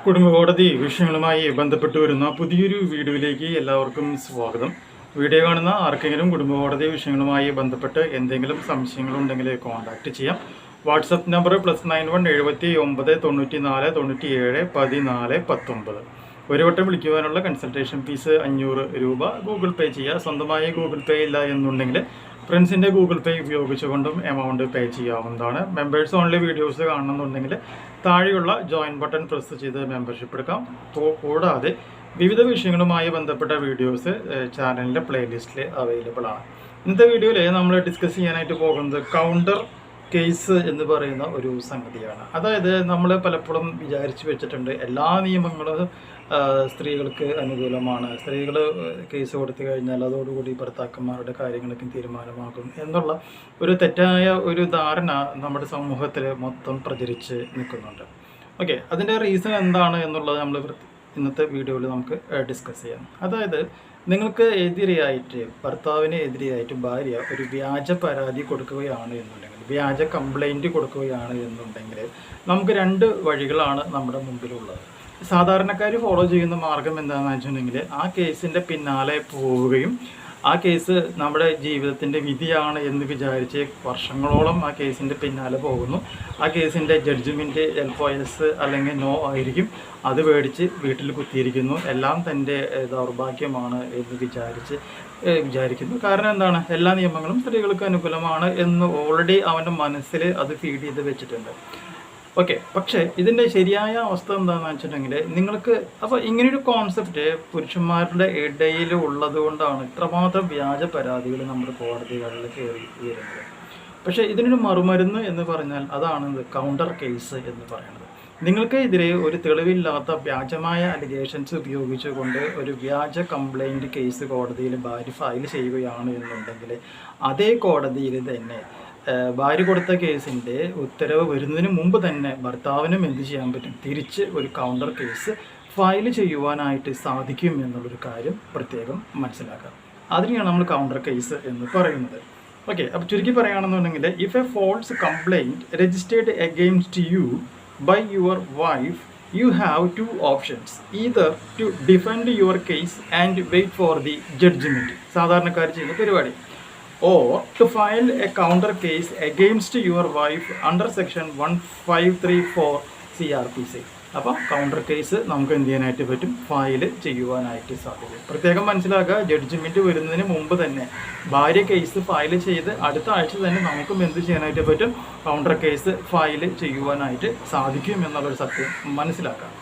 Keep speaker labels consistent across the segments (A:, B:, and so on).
A: കുടുംബകോടതി വിഷയങ്ങളുമായി ബന്ധപ്പെട്ട് വരുന്ന പുതിയൊരു വീഡിയോയിലേക്ക് എല്ലാവർക്കും സ്വാഗതം. വീഡിയോ കാണുന്ന ആർക്കെങ്കിലും കുടുംബകോടതി വിഷയങ്ങളുമായി ബന്ധപ്പെട്ട് എന്തെങ്കിലും സംശയങ്ങളുണ്ടെങ്കിൽ കോൺടാക്റ്റ് ചെയ്യാം. WhatsApp number +91 79 94 97 14 19. ഒരു വട്ടം വിളിക്കുവാനുള്ള കൺസൾട്ടേഷൻ ഫീസ് 500 രൂപ. ഗൂഗിൾ പേ ചെയ്യുക. സ്വന്തമായി ഗൂഗിൾ പേ ഇല്ല എന്നുണ്ടെങ്കിൽ ഫ്രണ്ട്സിൻ്റെ ഗൂഗിൾ പേ ഉപയോഗിച്ചുകൊണ്ടും എമൗണ്ട് പേ ചെയ്യാവുന്നതാണ്. മെമ്പേഴ്സ് ഓൺലി വീഡിയോസ് കാണണമെന്നുണ്ടെങ്കിൽ താഴെയുള്ള ജോയിൻ ബട്ടൺ പ്രസ് ചെയ്ത് മെമ്പർഷിപ്പ് എടുക്കാം. കൂടാതെ വിവിധ വിഷയങ്ങളുമായി ബന്ധപ്പെട്ട വീഡിയോസ് ചാനലിൻ്റെ പ്ലേലിസ്റ്റിൽ അവൈലബിൾ ആണ്. ഇന്നത്തെ വീഡിയോയിൽ നമ്മൾ ഡിസ്കസ് ചെയ്യാനായിട്ട് പോകുന്നത് കൗണ്ടർ കേസ് എന്ന് പറയുന്ന ഒരു സംഗതിയാണ്. അതായത് നമ്മൾ പലപ്പോഴും വിചാരിച്ചു വെച്ചിട്ടുണ്ട് എല്ലാ നിയമങ്ങളും സ്ത്രീകൾക്ക് അനുകൂലമാണ്, സ്ത്രീകൾ കേസ് കൊടുത്തു കഴിഞ്ഞാൽ അതോടുകൂടി ഭർത്താക്കന്മാരുടെ കാര്യങ്ങളൊക്കെ തീരുമാനമാകും എന്നുള്ള ഒരു തെറ്റായ ഒരു ധാരണ നമ്മുടെ സമൂഹത്തിൽ മൊത്തം പ്രചരിച്ച് നിൽക്കുന്നുണ്ട്. ഓക്കെ, അതിൻ്റെ റീസൺ എന്താണ് എന്നുള്ളത് നമ്മൾ ഇന്നത്തെ വീഡിയോയിൽ നമുക്ക് ഡിസ്കസ് ചെയ്യാം. അതായത് നിങ്ങൾക്ക് എതിരെയായിട്ട്, ഭർത്താവിന് എതിരെയായിട്ട് ഭാര്യ ഒരു വ്യാജ പരാതി കൊടുക്കുകയാണ് എന്നുണ്ടെങ്കിൽ, വ്യാജ കംപ്ലൈൻറ്റ് കൊടുക്കുകയാണ് എന്നുണ്ടെങ്കിൽ നമുക്ക് രണ്ട് വഴികളാണ് നമ്മുടെ മുമ്പിലുള്ളത്. സാധാരണക്കാർ ഫോളോ ചെയ്യുന്ന മാർഗം എന്താണെന്ന് വെച്ചിട്ടുണ്ടെങ്കിൽ ആ കേസിൻ്റെ പിന്നാലെ പോവുകയും ആ കേസ് നമ്മുടെ ജീവിതത്തിൻ്റെ വിധിയാണ് എന്ന് വിചാരിച്ച് വർഷങ്ങളോളം ആ കേസിൻ്റെ പിന്നാലെ പോകുന്നു. ആ കേസിൻ്റെ ജഡ്ജ്മെൻറ്റ് ചിലപ്പോൾ യെസ് അല്ലെങ്കിൽ നോ ആയിരിക്കും. അത് മേടിച്ച് വീട്ടിൽ കുത്തിയിരിക്കുന്നു. എല്ലാം തൻ്റെ ദൗർഭാഗ്യമാണ് എന്ന് വിചാരിക്കുന്നു. കാരണം എന്താണ്, എല്ലാ നിയമങ്ങളും സ്ത്രീകൾക്ക് അനുകൂലമാണ് എന്ന് ഓൾറെഡി അവൻ്റെ മനസ്സിൽ അത് ഫീഡ് ചെയ്ത് വെച്ചിട്ടുണ്ട്. ഓക്കെ, പക്ഷേ ഇതിൻ്റെ ശരിയായ അവസ്ഥ എന്താണെന്ന് വെച്ചിട്ടുണ്ടെങ്കിൽ നിങ്ങൾക്ക് അപ്പോൾ ഇങ്ങനെയൊരു കോൺസെപ്റ്റ് പുരുഷന്മാരുടെ ഇടയിൽ ഉള്ളത് കൊണ്ടാണ് ഇത്രമാത്രം വ്യാജ പരാതികൾ നമ്മുടെ കോടതികളിൽ കയറി വരുന്നത്. പക്ഷേ ഇതിനൊരു മറുമരുന്ന് എന്ന് പറഞ്ഞാൽ അതാണ് കൗണ്ടർ കേസ് എന്ന് പറയുന്നത്. നിങ്ങൾക്കെതിരെ ഒരു തെളിവില്ലാത്ത വ്യാജമായ അലിഗേഷൻസ് ഉപയോഗിച്ചുകൊണ്ട് ഒരു വ്യാജ കംപ്ലൈൻറ്റ് കേസ് കോടതിയിൽ ഭാര്യ ഫയൽ ചെയ്യുകയാണ് എന്നുണ്ടെങ്കിൽ അതേ കോടതിയിൽ തന്നെ ഭാര്യ കൊടുത്ത കേസിൻ്റെ ഉത്തരവ് വരുന്നതിന് മുമ്പ് തന്നെ ഭർത്താവിനും എന്ത് ചെയ്യാൻ പറ്റും, തിരിച്ച് ഒരു കൗണ്ടർ കേസ് ഫയൽ ചെയ്യുവാനായിട്ട് സാധിക്കും എന്നുള്ളൊരു കാര്യം പ്രത്യേകം മനസ്സിലാക്കുക. അതിനെയാണ് നമ്മൾ കൗണ്ടർ കേസ് എന്ന് പറയുന്നത്. ഓക്കെ, അപ്പോൾ ചുരുക്കി പറയുകയാണെന്നുണ്ടെങ്കിൽ if a false complaint registered against you by your wife, you have two options: either to defend your case and wait for the judgment, സാധാരണക്കാർ ചെയ്യുന്ന പരിപാടി, or to file a counter case against your wife under section 1534 CRPC. അപ്പോൾ counter case നമുക്ക് എന്ത് ചെയ്യാനായിട്ട് പറ്റും, file ചെയ്യുവാനായിട്ട് സാധിക്കും. പ്രത്യേകം മനസ്സിലാക്കുക, ജഡ്ജ്മെൻറ്റ് വരുന്നതിന് മുമ്പ് തന്നെ ഭാര്യ കേസ് ഫയൽ ചെയ്ത് അടുത്ത ആഴ്ച തന്നെ നമുക്കും എന്ത് ചെയ്യാനായിട്ട് പറ്റും, കൗണ്ടർ കേസ് ഫയൽ ചെയ്യുവാനായിട്ട് സാധിക്കും എന്നുള്ളൊരു സത്യം മനസ്സിലാക്കാം.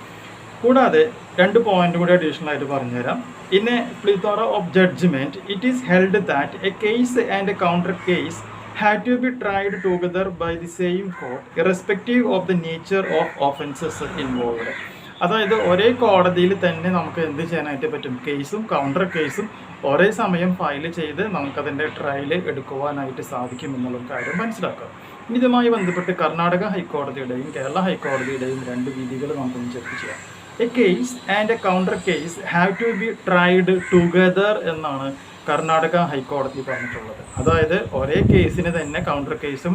A: കൂടാതെ രണ്ട് പോയിന്റ് കൂടി അഡീഷണൽ ആയിട്ട് പറഞ്ഞുതരാം. In a plethora of judgement it is held that a case and a counter case had to be tried together by the same court irrespective of the nature of offences involved. അതായത് ഒരേ കോടതിയിൽ തന്നെ നമുക്ക് എന്ത് ചെയ്യാനായിട്ട് പറ്റും, കേസും counter കേസും ഒരേ സമയം ഫയൽ ചെയ്ത് നമുക്കതിൻ്റെ ട്രയൽ എടുക്കുവാനായിട്ട് സാധിക്കും എന്നുള്ള കാര്യം മനസ്സിലാക്കുക. ഇതുമായി ബന്ധപ്പെട്ട് കർണാടക ഹൈക്കോടതിയുടെയും കേരള ഹൈക്കോടതിയുടെയും രണ്ട് വിധികൾ നമുക്കൊന്ന് ചെക്ക് ചെയ്യാം. A case and a counter case have to be tried together എന്നാണ് കർണാടക ഹൈക്കോടതി പറഞ്ഞിട്ടുള്ളത്. അതായത് ഒരേ കേസിന് തന്നെ കൗണ്ടർ കേസും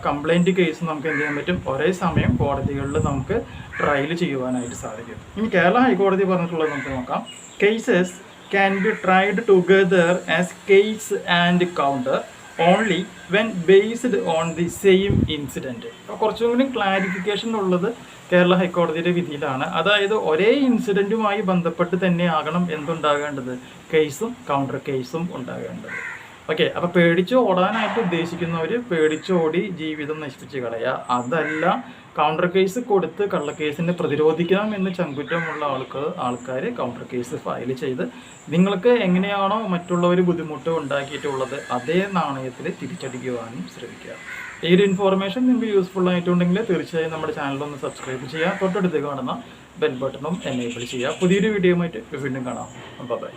A: കംപ്ലൈൻറ്റ് കേസും നമുക്ക് എന്ത് ചെയ്യാൻ പറ്റും, ഒരേ സമയം കോടതികളിൽ നമുക്ക് ട്രയൽ ചെയ്യുവാനായിട്ട് സാധിക്കും. ഇനി കേരള ഹൈക്കോടതി പറഞ്ഞിട്ടുള്ളത് നമുക്ക് നോക്കാം. Cases can be tried together as case and counter only when based on the same incident. അപ്പോൾ കുറച്ചും കൂടി ക്ലാരിഫിക്കേഷൻ ഉള്ളത് കേരള ഹൈക്കോടതിയുടെ വിധിയിലാണ്. അതായത് ഒരേ ഇൻസിഡൻറ്റുമായി ബന്ധപ്പെട്ട് തന്നെ ആകണം എന്തുണ്ടാകേണ്ടത്, കേസും കൗണ്ടർ കേസും ഉണ്ടാകേണ്ടത്. ഓക്കെ, അപ്പോൾ പേടിച്ച് ഓടാനായിട്ട് ഉദ്ദേശിക്കുന്നവർ പേടിച്ചോടി ജീവിതം നശിപ്പിച്ച് കളയുക. അതല്ല, കൗണ്ടർ കേസ് കൊടുത്ത് കള്ളക്കേസിനെ പ്രതിരോധിക്കണം എന്ന് ചങ്കുറ്റമുള്ള ആൾക്കാർ കൗണ്ടർ കേസ് ഫയൽ ചെയ്ത് നിങ്ങൾക്ക് എങ്ങനെയാണോ മറ്റുള്ളവർ ബുദ്ധിമുട്ട് ഉണ്ടാക്കിയിട്ടുള്ളത് അതേ നാണയത്തിൽ തിരിച്ചടിക്കുവാനും ശ്രമിക്കുക. ഈ ഒരു ഇൻഫോർമേഷൻ നിങ്ങൾക്ക് യൂസ്ഫുൾ ആയിട്ടുണ്ടെങ്കിൽ തീർച്ചയായും നമ്മുടെ ചാനലൊന്ന് സബ്സ്ക്രൈബ് ചെയ്യുക. തൊട്ടടുത്ത് കാണുന്ന ബെൽ ബട്ടണും എനേബിൾ ചെയ്യുക. പുതിയൊരു വീഡിയോയുമായിട്ട് വീണ്ടും കാണാം. ബൈ.